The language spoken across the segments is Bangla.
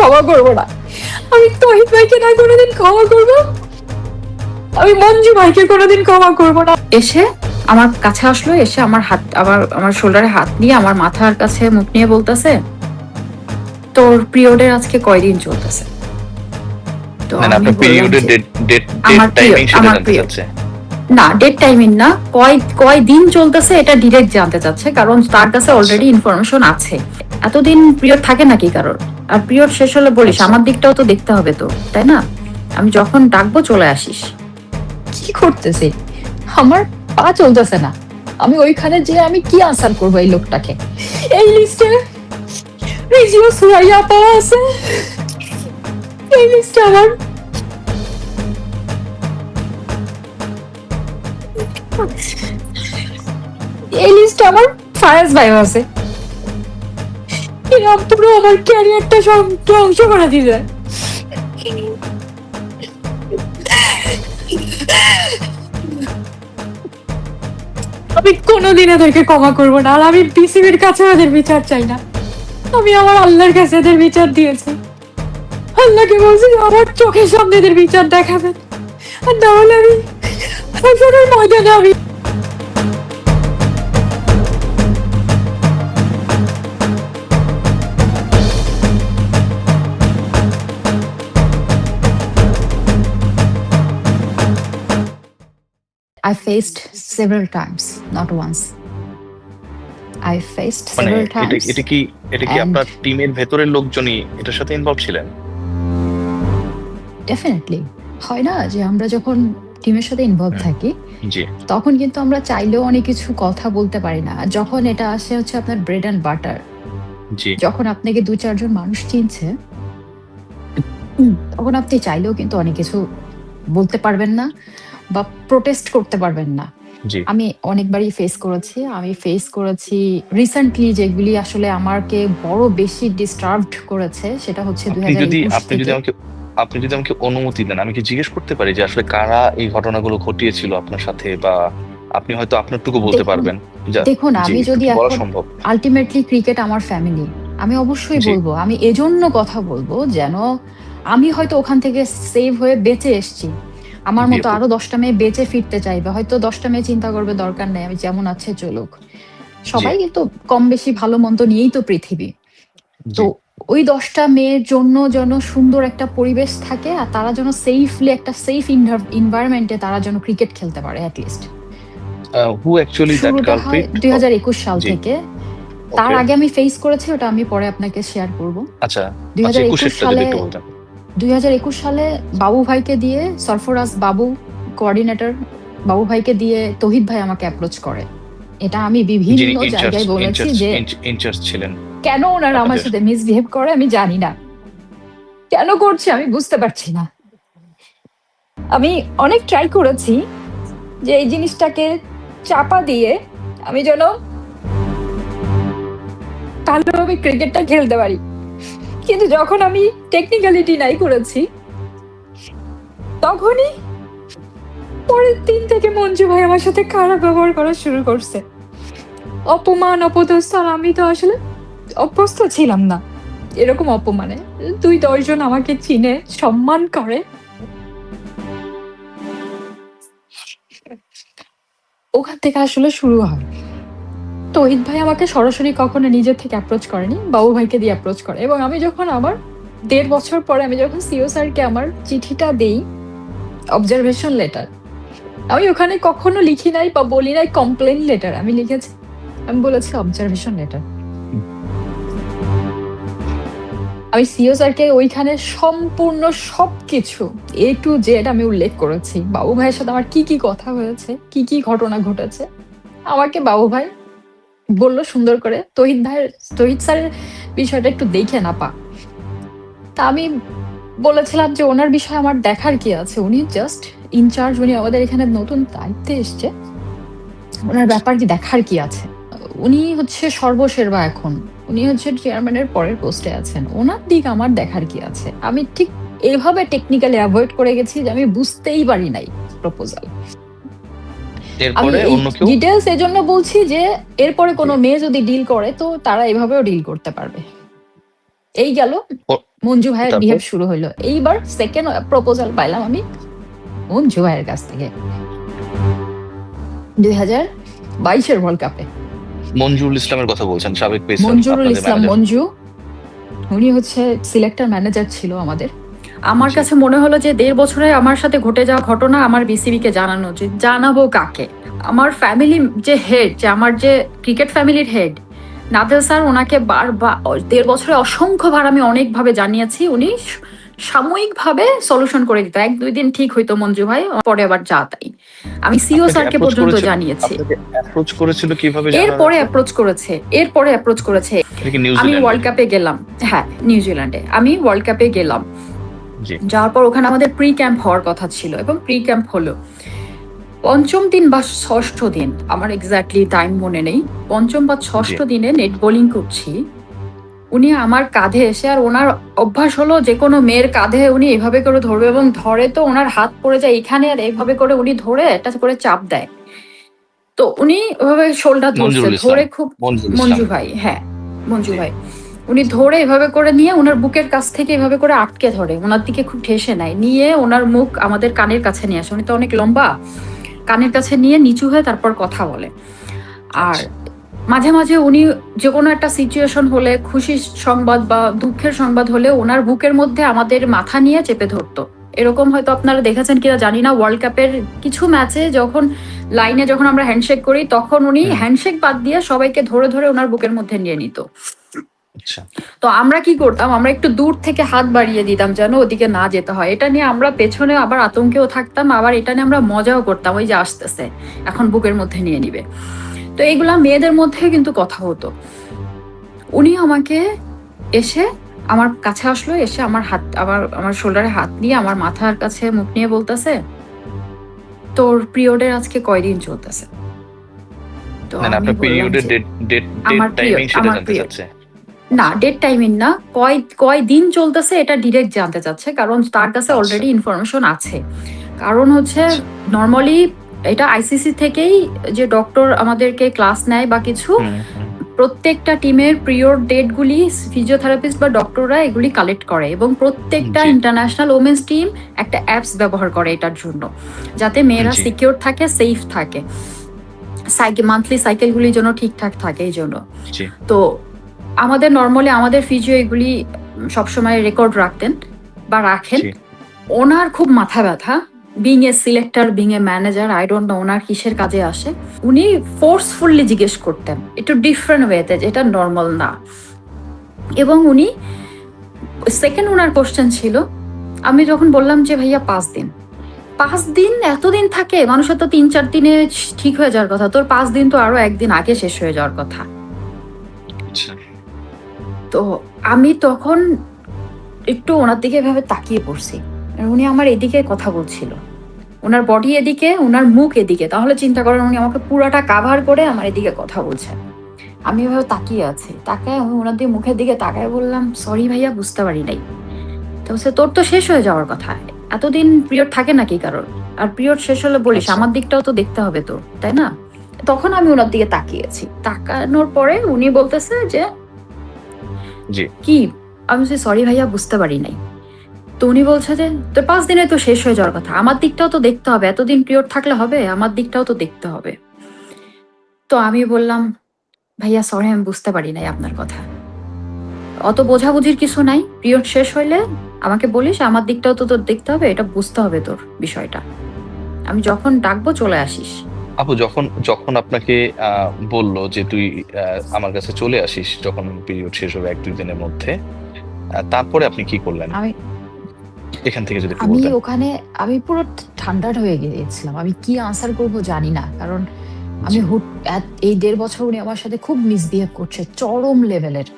ক্ষমা করবো না। আমি তহিদ ভাইকে না কোনোদিন ক্ষমা করবো, আমি মঞ্জু ভাইকে কোনোদিন ক্ষমা করবো না। এসে আমার কাছে আসলো, এসে আমার হাত, আমার শোল্ডারে হাত দিয়ে আমার মাথার কাছে মুখ নিয়ে বলতেছে, তোর পিরিয়ডের আজকে কয়দিন চলতেছে? তো না আমি আপনার বললাম পিরিয়ডের যে ডেট আমার টাইমিং সেটা আমার জানতে পিরিয়ড চাচ্ছে। না, ডেট টাইমিং না, কয় দিন চলতেছে এটা ডিরেক্ট জানতে চাচ্ছে, কারণ তার কাছে আচ্ছা অলরেডি ইনফরমেশন আছে। এতদিন পিরিয়ড থাকে নাকি কারোর? আর পিরিয়ড শেষ হলে বলিস, আচ্ছা আমার দিকটাও তো দেখতে হবে তো, তাই না? আমি যখন ডাকবো চলে আসিস। কি করতেছে? আমার পা চলতেছে না। আমি ওইখানে যে আমি কি আনসার করবো এই লোকটাকে? এই লিস্টে রিজিও সুরাইয়া পাওয়া আছে, এই লিস্টে আমার এই লিস্টে আমার ফায়াজ ভাই আছে। এরা পুরো আমার ক্যারিয়ারটা সব ধ্বংস করে দিলে। আমি কোনোদিন এদেরকে ক্ষমা করবো না, আর আমি বিসিবির কাছে ওদের বিচার চাই না। আমি আমার আল্লাহর কাছে এদের বিচার দিয়েছি। আল্লাহকে বলছি আমার চোখের সামনে এদের বিচার দেখাবেন, আর না হলে আমি হাসরের ময়দানে আমি I faced several times, not once. I faced মানে several এটা times, এটা কি এটা কি and আপনার টিমের ভেতরের লোকজনই এটার সাথে ইনভলভ ছিলেন? definitely হয় না যে আমরা যখন টিমের সাথে ইনভলভ হুম, থাকি জি তখন কিন্তু আমরা চাইলেও অনেক কিছু কথা বলতে পারি না। আর যখন এটা আসে হচ্ছে আপনার ব্রেড অ্যান্ড বাটার, জি যখন আপনাকে দু চারজন মানুষ চিনছে, তখন আপনি চাইলেও কিন্তু অনেক কিছু বলতে পারবেন না বা প্রোটেস্ট করতে পারবেন না। জি আমি অনেকবারই ফেস করেছি। আমি ফেস করেছি রিসেন্টলি, যেগুলি আসলে আমাকে বড় বেশি ডিস্টার্বড করেছে, সেটা হচ্ছে আপনি যদি 2021 আপনি যদি থেকে। আমাকে আপনি যদি আমাকে অনুমতি দেন, আমি কি জিজ্ঞেস করতে পারি যে আসলে কারা এই ঘটনাগুলো ঘটিয়েছিল আপনার সাথে, বা আপনি হয়তো আপনারটুকু বলতে দেখুন পারবেন? যা দেখুন জি, আমি একটু যদি কি বলা এখন সম্ভব? আলটিমেটলি ক্রিকেট আমার ফ্যামিলি, আমি অবশ্যই জি বলবো। আমি এজন্য কথা বলবো যেন আমি হয়তো ওখান থেকে সেভ হয়ে বেঁচে এসেছি, আমার জি মতো আপু আরো 10টা মেয়ে বেঁচে ফিরতে চাইবে, হয়তো 10টা মেয়ে চিন্তা করবে দরকার নেই, আমি যেমন আছে চলুক। জি সবাই কিন্তু কম বেশি ভালো মন্দ নিয়েই তো পৃথিবী। তো জি ওই 10টা মেয়ের জন্য যেন সুন্দর একটা পরিবেশ থাকে, আর তারা যেন সেফলি একটা সেফ এনভায়রনমেন্টে তারা যেন ক্রিকেট খেলতে পারে অ্যাটলিস্ট। হু অ্যাকচুয়ালি দ্যাট শুরুটা হয় কালপ্রিট? 2021 সাল জি থেকে। তার ওকে আগে আমি ফেস করেছি, ওটা আমি পরে আপনাকে শেয়ার করব। আচ্ছা আচ্ছা 2021 একুশেরটা যদি সালে একটু বলতেন। 2021 সালে বাবু ভাইকে দিয়ে, সরফরাজ বাবু কোঅর্ডিনেটর, বাবু ভাইকে দিয়ে তহিদ ভাই আমাকে অ্যাপ্রোচ করে। এটা আমি যিনি বিভিন্ন ইনচার্জ জায়গায় বলেছি ইনচার্জ যে ইনচার্জ ছিলেন কেন ওনারা আমার আপনাদের। সাথে মিসবিহেভ করে আমি জানি না, কেন করছে আমি বুঝতে পারছি না। আমি অনেক ট্রাই করেছি যে এই জিনিসটাকে চাপা দিয়ে আমি যেন ভালোভাবে ক্রিকেটটা খেলতে পারি, কিন্তু যখন আমি টেকনিক্যালিটি নাই করেছি, তখনই পরের দিন থেকে মঞ্জু ভাই আমার সাথে খারাপ ব্যবহার করা শুরু করছে। অপমান অপদস্থ, আর আমি তো আসলে অভ্যস্ত ছিলাম না এরকম অপমানে। 2-10 জন আমাকে চিনে সম্মান করে, ওখান থেকে আসলে শুরু হয়। তহিদ ভাই আমাকে সরাসরি কখনো নিজের থেকে অ্যাপ্রোচ করেনি, বাবু ভাইকে দিয়ে অ্যাপ্রোচ করে। এবং আমি যখন আমার 1.5 বছর পরে আমি যখন সিও স্যারকে আমার চিঠিটা দেই, অবজারভেশন লেটার, আমি ওখানে কখনো লিখি নাই বা বলি নাই কমপ্লেন লেটার, আমি লিখেছি, আমি বলেছি অবজারভেশন লেটার। আমি সিও স্যারকে ওইখানে সম্পূর্ণ সবকিছু A to Z আমি উল্লেখ করেছি। বাবু ভাইয়ের সাথে আমার কি কি কথা হয়েছে, কি কি ঘটনা ঘটেছে, আমাকে বাবু ভাই বলল সুন্দর করে, তহিদ স্যারের বিষয়টা একটু দেখে না পা। তা আমি বলেছিলাম যে ওনার বিষয়ে আমার দেখার কি আছে, উনি জাস্ট ইনচার্জ, উনি আমাদের এখানে নতুন দায়িত্বে এসছে, ওনার ব্যাপার কি দেখার কি আছে? উনি হচ্ছে সর্বসের্বা এখন, উনি হচ্ছে চেয়ারম্যানের পরের পোস্টে আছেন, ওনার দিক আমার দেখার কি আছে? আমি ঠিক এভাবে টেকনিক্যালি অ্যাভয়েড করে গেছি যে আমি বুঝতেই পারি নাই প্রপোজাল। আমি এরপরে এই অন্য কেউ? ডিটেলস এজন্য বলছি যে এরপরে জি কোনো মেয়ে যদি ডিল করে তো তারা এভাবেও ডিল করতে পারবে। এই গেল ও- মঞ্জু ভাইয়ের তারপর বিহেভ শুরু হইলো। এইবার সেকেন্ড প্রপোজাল পাইলাম আমি মঞ্জু ভাইয়ের কাছ থেকে 2022-এর ওয়ার্ল্ড কাপে। মঞ্জুরুল ইসলামের কথা বলছেন, সাবেক পেসার, মঞ্জুরুল আপনাদের ইসলাম ম্যানেজার। মঞ্জু, উনি হচ্ছে সিলেক্টর ম্যানেজার ছিল আমাদের। আমার জি। কাছে মনে হলো যে 1.5 বছরে আমার সাথে ঘটে যাওয়া ঘটনা আমার বিসিবি কে জানানো উচিত। জানাবো কাকে? আমার ফ্যামিলি যে হেড, যে আমার যে ক্রিকেট ফ্যামিলির হেড নাদেল স্যার, ওনাকে 1.5 বছরে অসংখ্যবার আমি অনেকভাবে জানিয়েছি। উনি সাময়িকভাবে সলিউশন করে দিত, 1-2 দিন ঠিক হইতো মঞ্জু ভাই, পরে আবার যা তাই। আমি সিও আপনাকে স্যারকে অ্যাপ্রোচ পর্যন্ত করেছিল, জানিয়েছি। আপনাকে অ্যাপ্রোচ করেছিল কিভাবে জানার এরপরে আছে? অ্যাপ্রোচ করেছে। এটা কি আমি নিউজিল্যান্ডে? ওয়ার্ল্ড কাপে গেলাম, হ্যাঁ নিউজিল্যান্ডে। আমি ওয়ার্ল্ড কাপে গেলাম, জি। যাওয়ার পর ওখানে আমাদের প্রি ক্যাম্প হওয়ার কথা ছিল এবং প্রি ক্যাম্প হলো। 5ম দিন বা 6ষ্ঠ দিন, আমার এক্স্যাক্টলি টাইম মনে নেই, 5ম বা 6ষ্ঠ দিনে নেট বোলিং করছি। উনি আমার কাঁধে এসে, আর ওনার অভ্যাস হলো যে কোনো মেয়ের কাঁধে উনি এভাবে করে ধরবে, এবং ধরে তো ওনার হাত পড়ে যায় এখানে, আর এইভাবে করে উনি ধরে একটা করে চাপ দেয়। তো উনি ওভাবে শোল্ডার ধরছে, মঞ্জুরুল ইসলাম, ধরে খুব, মঞ্জুরুল ইসলাম। মঞ্জু ভাই, হ্যাঁ মঞ্জু ভাই, উনি ধরে এভাবে করে নিয়ে ওনার বুকের কাছ থেকে এভাবে করে আটকে ধরে, ওনার দিকে খুব ঠেসে নেয়, নিয়ে ওনার মুখ আমাদের কানের কাছে নিয়ে আসে। উনি তো অনেক লম্বা, কানের কাছে নিয়ে নিচু হয়ে তারপর কথা বলে। আর আচ্ছা। মাঝে মাঝে উনি যে কোনো একটা সিচুয়েশন হলে, খুশির সংবাদ বা দুঃখের সংবাদ হলে, ওনার বুকের মধ্যে আমাদের মাথা নিয়ে চেপে ধরতো। এরকম হয়তো আপনারা দেখেছেন কিনা জানি না, ওয়ার্ল্ড কাপের কিছু ম্যাচে যখন লাইনে যখন আমরা হ্যান্ডশেক করি, তখন উনি হুম। হ্যান্ডশেক বাদ দিয়ে সবাইকে ধরে ধরে ওনার বুকের মধ্যে নিয়ে নিত। আচ্ছা। তো আমরা কি করতাম, আমরা একটু দূর থেকে হাত বাড়িয়ে দিতাম যেন ওদিকে না যেতে হয়। এটা নিয়ে আমরা পেছনে আবার আতঙ্কেও থাকতাম, আবার এটা নিয়ে আমরা মজাও করতাম, ওই যে আসতেছে এখন বুকের মধ্যে নিয়ে নিবে। তো এইগুলা মেয়েদের মধ্যে কিন্তু কথা হতো। উনি আমাকে এসে আমার কাছে আসলো, এসে আমার হাত, আমার শোল্ডারে হাত দিয়ে আমার মাথার কাছে মুখ নিয়ে বলতেছে, তোর পিরিয়ডের আজকে কয়দিন চলতেছে? তো না, আমি আপনার বললাম পিরিয়ডের যে ডেট আমার টাইমিং পিরিয়ড, সেটা আমার জানতে পিরিয়ড চাচ্ছে। না, ডেট টাইমিং না, কয় দিন চলতেছে এটা ডিরেক্ট জানতে চাচ্ছে, কারণ তার কাছে আচ্ছা। অলরেডি ইনফরমেশন আছে। কারণ হচ্ছে আচ্ছা। নর্মালি এটা আইসিসি থেকেই যে ডক্টর আমাদেরকে ক্লাস নেয় বা কিছু, হুম, হুম। প্রত্যেকটা টিমের পিরিয়ড ডেট গুলি ফিজিওথেরাপিস্ট বা ডক্টররা এগুলি কালেক্ট করে, এবং প্রত্যেকটা জি। ইন্টারন্যাশনাল ওমেন্স টিম একটা অ্যাপস ব্যবহার করে এটার জন্য, যাতে মেয়েরা জি। সিকিউর থাকে, সেফ থাকে, মান্থলি সাইকেলগুলি যেন ঠিকঠাক থাকে এই জন্য। জি। তো আমাদের নর্মালি আমাদের ফিজিও এগুলি সবসময় রেকর্ড রাখতেন বা রাখেন। জি। ওনার খুব মাথা ব্যথা, being a selector, being a manager, I don't know ওনার কিসের কাজে আসে। উনি ফোর্সফুলি জিজ্ঞেস করতেন একটু ডিফারেন্ট ওয়েতে, যেটা নর্মাল না। এবং উনি সেকেন্ড ওনার কোশ্চেন ছিল, আমি যখন বললাম যে ভাইয়া 5 দিন, 5 দিন এতদিন থাকে? মানুষের তো 3-4 দিনে ঠিক হয়ে যাওয়ার কথা, তোর 5 দিন তো আরো একদিন আগে শেষ হয়ে যাওয়ার কথা। আচ্ছা। তো আমি তখন একটু ওনার দিকে এভাবে তাকিয়ে পড়ছি, আর উনি আমার এদিকে কথা বলছিল, ওনার বডি এদিকে, ওনার মুখ এদিকে, তাহলে চিন্তা করেন উনি আমাকে পুরাটা কাভার করে আমার এদিকে কথা বলছেন। আমি এভাবে তাকিয়ে আছি, তাকায় আমি ওনার দিকে মুখের দিকে তাকায় বললাম, সরি ভাইয়া, বুঝতে পারি নাই। তো বলছে, তোর তো শেষ হয়ে যাওয়ার কথা, এতদিন পিরিয়ড থাকে নাকি কারণ? আর পিরিয়ড শেষ হলে বলিস আচ্ছা। আমার দিকটাও তো দেখতে হবে তোর, তাই না? তখন আমি ওনার দিকে তাকিয়েছি, তাকানোর পরে উনি বলতেছে যে জি। কি? আমি বলছি, সরি ভাইয়া, বুঝতে পারি নাই। তো উনি বলছে যে তোর 5 দিনে তো শেষ হয়ে যাওয়ার কথা, আমার দিকটাও তো দেখতে হবে, এতদিন পিরিয়ড থাকলে হবে, আমার দিকটাও তো দেখতে হবে। তো আমি বললাম, ভাইয়া সরি, আমি বুঝতে পারি নাই আপনার কথা, অত বোঝাবুঝির কিছু নাই, পিরিয়ড শেষ হইলে আমাকে বলিস, আমার দিকটাও তো তোর দেখতে হবে, এটা বুঝতে হবে তোর বিষয়টা, আমি যখন ডাকবো চলে আসিস। আপু, যখন যখন আপনাকে বললো যে তুই আমার কাছে চলে আসিস যখন পিরিয়ড শেষ হবে 1-2 দিনের মধ্যে, তারপরে আপনি কি করলেন আমি এখান থেকে যদি একটু আমি বলতেন? ওখানে আমি পুরো ঠান্ডাট হয়ে গিয়েছিলাম, আমি কি আনসার করব জানি না, কারণ আমি জি। এই 1.5 বছর উনি আমার সাথে খুব মিসবিহেভ করছে চরম লেভেলের।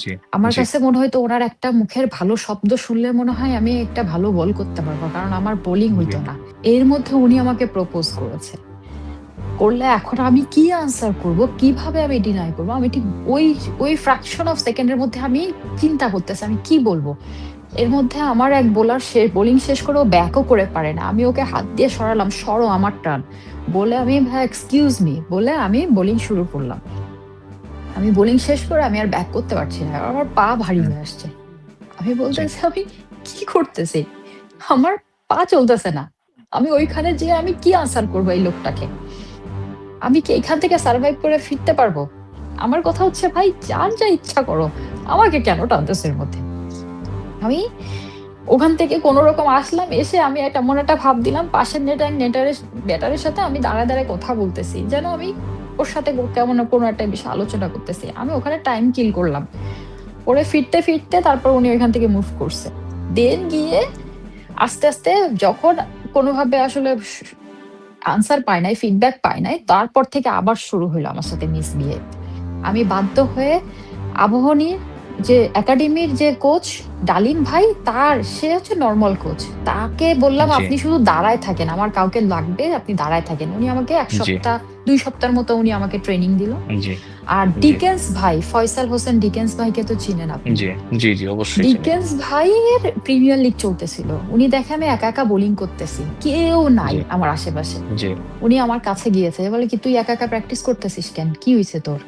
জি। আমার জি। কাছে মনে হয় তো ওনার একটা মুখের ভালো শব্দ শুনলে মনে হয় আমি একটা ভালো বল করতে পারবো, কারণ আমার বোলিং জি। হইতো না। এর মধ্যে উনি আমাকে প্রপোজ করেছে, করলে এখন আমি কি আনসার করব, কিভাবে আমি ডিনাই করবো? আমি ঠিক ওই ওই ফ্র্যাকশন অফ সেকেন্ডের মধ্যে আমি চিন্তা করতেছি আমি কি বলবো। এর মধ্যে আমার এক বোলার বোলিং শেষ করে ও ব্যাকও করে পারে না, আমি ওকে হাত দিয়ে সরালাম, সরো আমার টান বলে, আমি ভাই এক্সকিউজ মি বলে আমি বোলিং শুরু করলাম। আমি বোলিং শেষ করে আমি আর ব্যাক করতে পারছি না, আমার পা ভারী হুম। হয়ে আসছে। আমি জি বলতেছি আমি কি করতেছি, আমার পা চলতেছে না। আমি ওইখানে যে আমি কি আনসার করবো এই লোকটাকে, আমি কি এখান থেকে সার্ভাইভ করে ফিরতে পারবো? আমার কথা হচ্ছে ভাই যার যা ইচ্ছা করো, আমাকে কেন টানতেছো এর মধ্যে? আমি ওখান থেকে কোনো রকম আসলাম, এসে আমি একটা মনে একটা ভাব দিলাম, পাশের নেটারের সাথে আমি দাঁড়ায় দাঁড়ায় কথা বলতেছি, যেন আমি ওর সাথে কেমন কোনো একটা বিষয় আলোচনা করতেছি। আমি ওখানে টাইম কিল করলাম। পরে ফিরতে ফিরতে তারপর উনি ওইখান থেকে মুভ করছে। দেন গিয়ে আস্তে আস্তে যখন কোনোভাবে আসলে আনসার পাই নাই, ফিডব্যাক পাই নাই, তারপর থেকে আবার শুরু হলো আমার সাথে মিসবিহেভ। আমি বাধ্য হয়ে আবাহনীর যে একাডেমির যে কোচ ডালিম ভাই, সে হচ্ছে নর্মাল কোচ, তাকে বললাম জি আপনি শুধু দাঁড়ায় থাকেন, আমার কাউকে লাগবে, আপনি দাঁড়ায় থাকেন। উনি আমাকে এক জি সপ্তাহ 2 সপ্তাহের মতো উনি আমাকে ট্রেনিং দিল। জি আর জি ডিকেন্স ভাই, ফয়সাল হোসেন ডিকেন্স ভাইকে তো চিনেন আপনি। জি জি জি অবশ্যই চিনি। ডিকেন্স ভাইয়ের প্রিমিয়ার লিগ চলতেছিল, উনি দেখে আমি একা একা বোলিং করতেছি, কেউ নাই জি আমার আশেপাশে। জি উনি আমার কাছে গিয়েছে, বলে কি তুই একা একা প্র্যাকটিস করতেছিস কেন, কি হয়েছে তোর,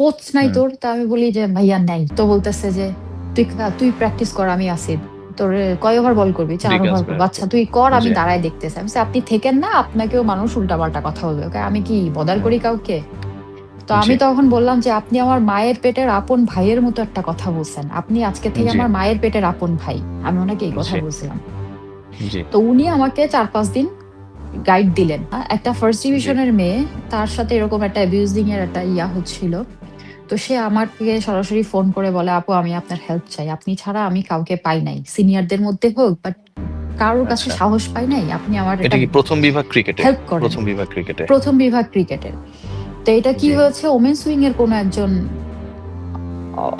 কোচ নাই হুম তোর? তা আমি বলি যে ভাইয়া নাই। তো বলতেছে যে তুই তুই প্র্যাকটিস কর, আমি আসি। তোর কয় ওভার বল করবি? 4 ওভার করবো। আচ্ছা তুই কর, আমি জি দাঁড়ায় দেখতেছি। আমি বলছি, আপনি থেকেন না, আপনাকেও মানুষ উল্টাপাল্টা কথা বলবে, ওকে আমি কি বদার হুম করি কাউকে? তো জি আমি তখন বললাম যে আপনি আমার মায়ের পেটের আপন ভাইয়ের মতো একটা কথা বলছেন, আপনি আজকে থেকে জি আমার মায়ের পেটের আপন ভাই। আমি ওনাকে এই কথা জি বলছিলাম। জি তো উনি আমাকে 4-5 দিন গাইড দিলেন। একটা ফার্স্ট জি ডিভিশনের মেয়ে, তার সাথে এরকম একটা অ্যাবিউজিং এর একটা হচ্ছিল। তো সে আমাকে সরাসরি ফোন করে বলে, আপু আমি আপনার হেল্প চাই, আপনি ছাড়া আমি কাউকে পাই নাই, সিনিয়রদের মধ্যে হোক বাট কারোর কাছে আচ্ছা, সাহস পাই নাই, আপনি আমার এটা একটা কি প্রথম বিভাগ ক্রিকেটে? হেল্প করেন। প্রথম বিভাগ ক্রিকেটে? প্রথম বিভাগ ক্রিকেটের। তো এটা কি জি হয়েছে, ওমেন্স উইং এর কোন একজন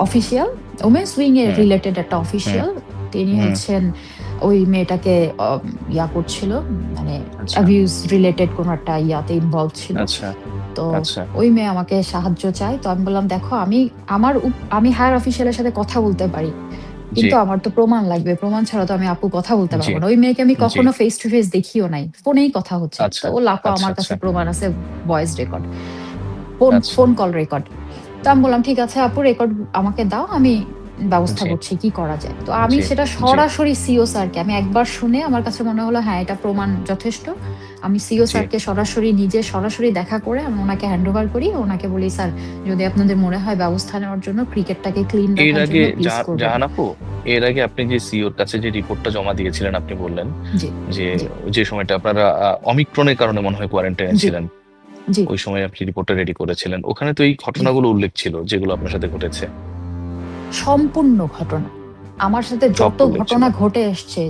অফিসিয়াল, ওমেন্স উইং এর হুম রিলেটেড একটা হুম অফিসিয়াল, তিনি হুম হচ্ছেন ওই মেয়েটাকে করছিল, মানে আচ্ছা অ্যাবিউজ রিলেটেড কোন একটা ইনভলভ ছিল। আচ্ছা তো আচ্ছা ওই মেয়ে আমাকে সাহায্য চায়। তো আমি বললাম দেখো, আমি হায়ার অফিসিয়ালের সাথে কথা বলতে পারি, জি কিন্তু আমার তো প্রমাণ লাগবে, প্রমাণ ছাড়া তো আমি আপু কথা বলতে জি পারবো না। ওই মেয়েকে আমি জি কখনো ফেস টু ফেস দেখিও নাই, ফোনেই কথা হচ্ছে। তো আচ্ছা ও লাপো আচ্ছা আমার কাছে আচ্ছা প্রমাণ আছে, ভয়েস রেকর্ড, ফোন আচ্ছা ফোন কল রেকর্ড। তো আমি বললাম ঠিক আছে আপু, রেকর্ড আমাকে দাও, আমি ব্যবস্থা জি করছি কি করা যায়। তো আমি জি সেটা জি সরাসরি সিও স্যারকে, আমি একবার শুনে আমার কাছে মনে হলো হ্যাঁ এটা প্রমাণ যথেষ্ট। আমি সিও জি স্যারকে সরাসরি দেখা করে আমি ওনাকে হ্যান্ড ওভার করি, ওনাকে বলি স্যার যদি আপনাদের মনে হয় ব্যবস্থা নেওয়ার জন্য, ক্রিকেটটাকে ক্লিন এর রাখার আগে জন্য প্লিজ করবেন। জাহান আপু, এর আগে আপনি যে সিওর কাছে যে রিপোর্টটা জমা দিয়েছিলেন, আপনি বললেন জি যে জি যে সময়টা আপনারা অমিক্রনের কারণে মনে হয় কোয়ারেন্টাইনে জি ছিলেন, জি ওই সময় আপনি রিপোর্টটা রেডি করেছিলেন, ওখানে তো এই জি ঘটনাগুলো উল্লেখ ছিল যেগুলো আপনার সাথে ঘটেছে? সম্পূর্ণ ঘটনা, আমার সাথে সব যত উল্লেখ ছিল? ঘটনা ঘটে এসছে,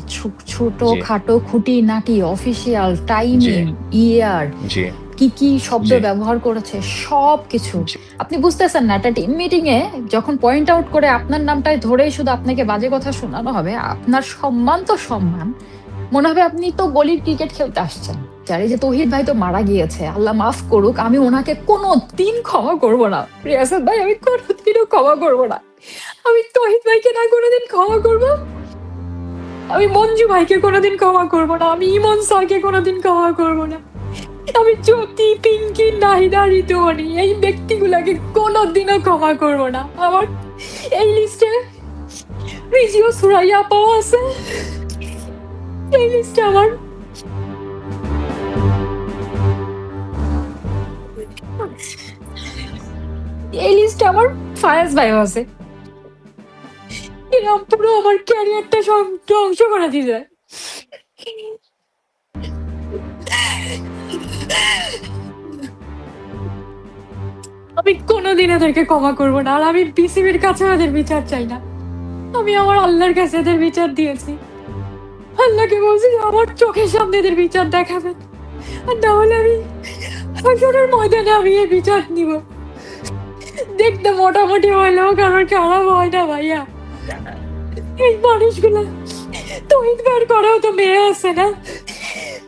ছোট জি খাটো খুঁটিনাটি, অফিসিয়াল, জি টাইমিং, ইয়ার, জি কি কি শব্দ জি ব্যবহার করেছে, সবকিছু। জি আপনি বুঝতেছেন না, একটা টিম মিটিং এ যখন পয়েন্ট আউট করে আপনার নামটাই ধরেই শুধু আপনাকে বাজে কথা শোনানো হবে, আপনার সম্মান তো সম্মান, মনে হবে আপনি তো গলির ক্রিকেট খেলতে আসছেন। যার এই যে তৌহিদ ভাই তো মারা গিয়েছে, আল্লাহ মাফ করুক, আমি ওনাকে কোনো দিন ক্ষমা করব না। রিয়াসাত ভাই আমি কোনোদিনও ক্ষমা করব না। আমি তৌহিদ ভাইকে না কোনোদিন ক্ষমা করব, আমি মঞ্জু ভাইকে কোনোদিন ক্ষমা করব না, আমি ইমন স্যারকে কোনোদিন ক্ষমা করব না, আমি জ্যোতি, পিঙ্কি, নাহিদা, ঋতুমণি এই ব্যক্তিগুলোকে কোনোদিনও ক্ষমা করব না। আমার এই লিস্টে রিজিও সুরাইয়া পাওয়া আছে, এই লিস্টে আমার এই লিস্টে আমার ফায়াজ ভাইও আছে। এরা পুরো আমার ক্যারিয়ারটা সব ধ্বংস করে দিয়েছে। আমি কোনোদিন এদেরকে ক্ষমা করব না, আর আমি বিসিবির কাছে এদের বিচার চাই না। আমি আমার আল্লাহর কাছে এদের বিচার দিয়েছি, আল্লাহকে বলছি আমার চোখের সামনে এদের বিচার দেখাবেন, আর না হলে আমি হাসরের ময়দানে আমি এই বিচার নিব। দেখতে মোটামুটি হলেও কারোর খারাপ হয় না ভাইয়া, এই মানুষগুলো, তহিদ ভাইয়ের করেও তো মেয়ে আছে না,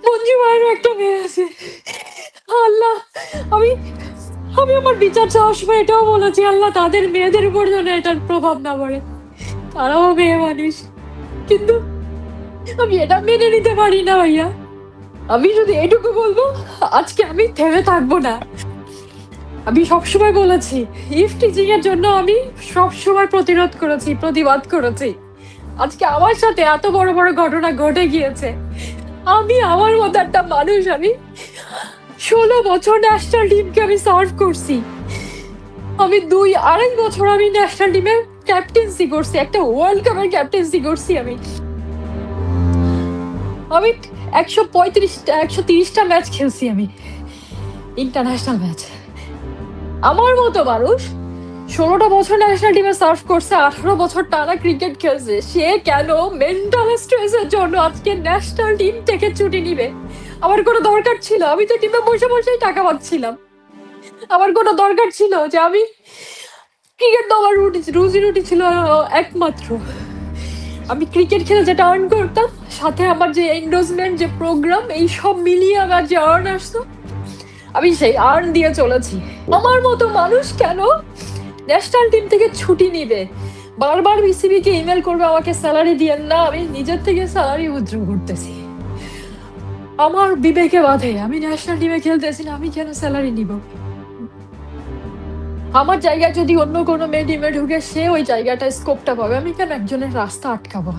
মঞ্জু ভাইয়েরও একটা মেয়ে আছে। আল্লাহ, আমি আমি আমার বিচার চাওয়ার সময় এটাও বলেছি, আল্লাহ তাদের মেয়েদের উপর যেন এটার প্রভাব না পড়ে, তারাও মেয়ে মানুষ। কিন্তু আমি এটা মেনে নিতে পারি না ভাইয়া। আমি যদি এটুকু বলবো, আজকে আমি থেমে থাকবো না। আমি সবসময় বলেছি ইফ টিচিং এর জন্য আমি সবসময় প্রতিরোধ করেছি, প্রতিবাদ করেছি। আজকে আমার সাথে এত বড় বড় ঘটনা ঘটে গিয়েছে। আমি আমার মতো একটা মানুষ, আমি 16 বছর ন্যাশনাল টিমকে আমি সার্ভ করছি। আমি 2-2.5 বছর আমি ন্যাশনাল টিমের ক্যাপ্টেন্সি করছি, একটা ওয়ার্ল্ড কাপের ক্যাপ্টেন্সি করছি। আমি 130টা ম্যাচ খেলছি, আমি ইন্টারন্যাশনাল ম্যাচ। আমার মতো মানুষ 16টা বছর ন্যাশনাল টিমে সার্ভ করছে, 18 বছর টানা ক্রিকেট খেলছে, সে কেন মেন্টাল স্ট্রেসের জন্য আজকে ন্যাশনাল টিম থেকে ছুটি নিবে? আমার কোনো দরকার ছিল? আমি তো টিমে বসে বসেই টাকা পাচ্ছিলাম। আমার কোনো দরকার ছিল যে আমি ক্রিকেট তো আমার রুজি রুটি ছিল একমাত্র। আমি ক্রিকেট খেলে যেটা আর্ন করতাম, সাথে আমার যে এন্ডোজমেন্ট, যে প্রোগ্রাম, এই সব মিলিয়ে আমার যে আর্ন আসতো, আমি সেই আর্ন দিয়ে চলেছি। আমার মতো মানুষ কেন ন্যাশনাল টিম থেকে ছুটি নিবে? বারবার বিসিবি কে ইমেল করবে আমাকে স্যালারি দিয়েন না, আমি নিজের থেকে স্যালারি উইথড্র করতেছি। আমার বিবেকে বাধে, আমি ন্যাশনাল টিমে খেলতেছি না, আমি কেন স্যালারি নিব? আমার জায়গায় যদি অন্য কোনো মেয়ে টিমে ঢুকে, সে ওই জায়গাটায় স্কোপটা পাবে, আমি কেন একজনের রাস্তা আটকাবো?